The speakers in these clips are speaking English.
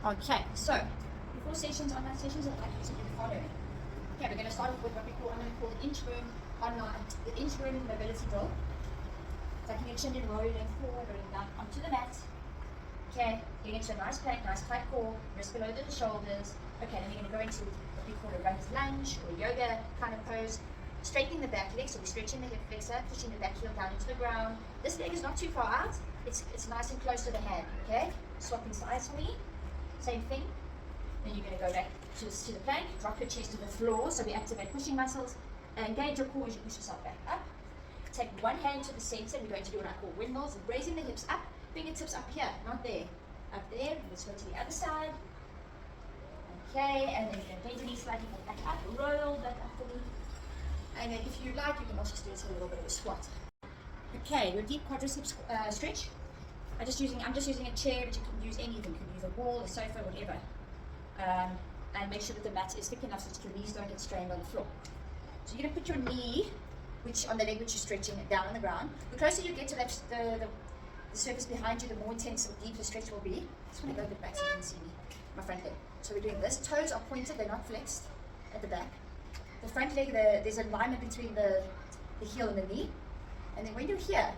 Okay, so before sessions, online sessions, I'd like you to do the following. Okay, we're going to start with what I'm going to call the inchworm online, the inchworm mobility drill. Taking your chin and rolling forward, rolling down onto the mat. Okay, getting into a nice plank, nice tight core, wrist below the shoulders. Okay, then we're going to go into what we call a runner's lunge or yoga kind of pose. Straightening the back leg, so we're stretching the hip flexor, pushing the back heel down into the ground. This leg is not too far out, it's nice and close to the hand, okay? Swapping sides for me, same thing. Then you're going to go back to the plank, drop your chest to the floor, so we activate pushing muscles, and engage your core as you push yourself back up. Take one hand to the center, and we're going to do what I call windmills, raising the hips up, fingertips up here, not there, up there. Let's go to the other side. Okay, and then you're going to bend the knee slightly, back up, roll back up for me. And then if you like, you can also do a little bit of a squat. Okay, your deep quadricep stretch. I'm just using a chair, but you can use anything. You can use a wall, a sofa, whatever. And make sure that the mat is thick enough so that your knees don't get strained on the floor. So you're going to put your knee, on the leg which you're stretching, down on the ground. The closer you get to the surface behind you, the more intense or deep the stretch will be. I just want to go a bit back so you can see me, my front leg. So we're doing this. Toes are pointed, they're not flexed at the back. The front leg, there's an alignment between the heel and the knee. And then when you're here,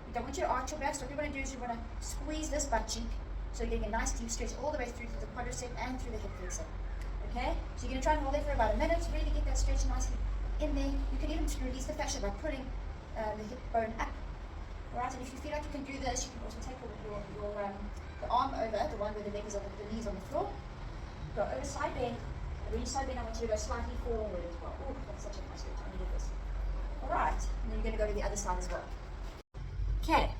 you don't want you to arch your back, so what you want to do is you want to squeeze this butt cheek, so you're getting a nice deep stretch all the way through to the quadricep and through the hip flexor. Okay? So you're going to try and hold it for about a minute to really get that stretch nicely in there. You can even release the fascia by pulling the hip bone up. Alright, and if you feel like you can do this, you can also take the arm over, the one where the leg is on the knees on the floor. Go over side bend. When you side bend, I want you to go slightly forward as well. Oh, that's such a nice stretch. I needed this. Alright, and then you're going to go to the other side as well. Okay,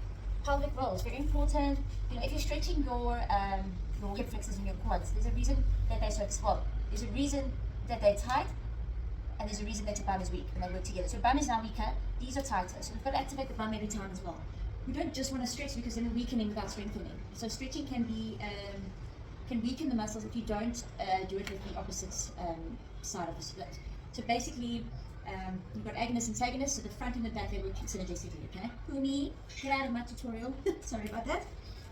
pelvic rolls, very important. You know, if you're stretching your hip flexors and your quads, there's a reason that they're so swollen. There's a reason that they're tight, and there's a reason that your bum is weak, and they work together. So your bum is now weaker, these are tighter. So we've got to activate the bum every time as well. We don't just want to stretch because then we're weakening without strengthening. So stretching can weaken the muscles if you don't do it with the opposite side of the split. So basically, you've got agonist and antagonist, so the front and the back, they work synergistically, okay? Pumi, get out of my tutorial. Sorry about that.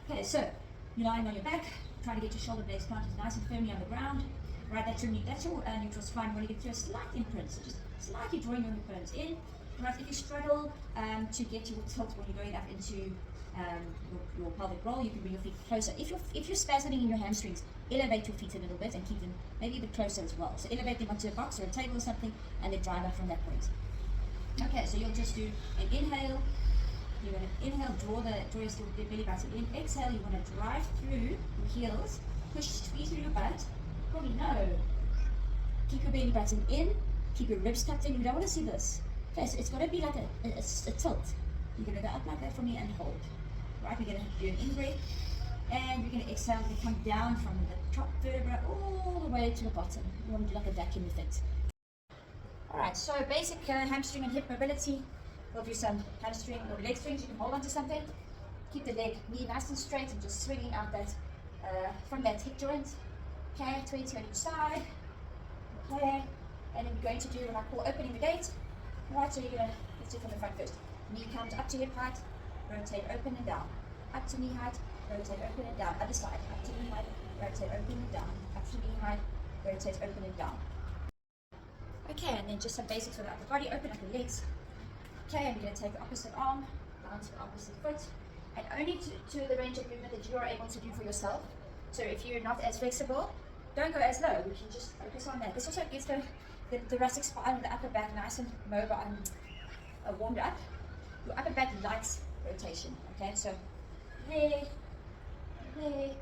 Okay, so you're lying on your back, trying to get your shoulder blades planted nice and firmly on the ground. Right, that's your neutral spine. You want to get to a slight imprint, so just slightly drawing your hip bones in. Right, if you struggle to get your tilt when you're going up into your pelvic roll, you can bring your feet closer. If you're spasming in your hamstrings, elevate your feet a little bit and keep them maybe a bit closer as well. So elevate them onto a box or a table or something, and then drive up from that point. Okay, so you'll just do an inhale. You're going to inhale, draw your belly button in. Exhale, you want to drive through your heels, squeeze through your butt. Probably no. Keep your belly button in. Keep your ribs tucked in. You don't want to see this. Okay, so it's got to be like a tilt. You're going to go up like that for me and hold. Right, we're going to do an in-breath, and you're going to exhale to come down from the top vertebra all the way to the bottom. You want to do like a vacuum effect. Alright, so basic hamstring and hip mobility. We'll do some hamstring or leg swings. You can hold onto something. Keep the knee nice and straight and just swinging out that from that hip joint. Okay, 20 on each side. Okay, and then we're going to do what I call opening the gate. Right, so you're going to, let's do it from the front first. Knee comes up to hip height, rotate open and down. Up to knee height, rotate open and down. Other side, up to knee height, rotate open and down. Up to knee height, rotate open and down. Okay, and then just some basics for the upper body. Open up the legs. Okay, and we're going to take the opposite arm down to the opposite foot. And only to the range of movement that you are able to do for yourself. So if you're not as flexible, don't go as low. We can just focus on that. This also gets the thoracic spine and the upper back nice and mobile and warmed up. Your upper back likes rotation. Okay, so there. Alright,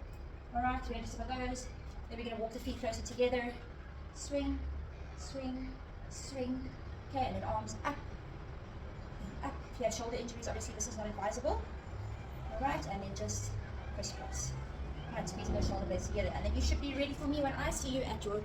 we're going to do some of those. Then we're going to walk the feet closer together. Swing, swing, swing. Okay, and then arms up and up. If you have shoulder injuries, obviously this is not advisable. Alright, and then just crisscross. Right, squeezing those shoulder blades together, and then you should be ready for me when I see you at your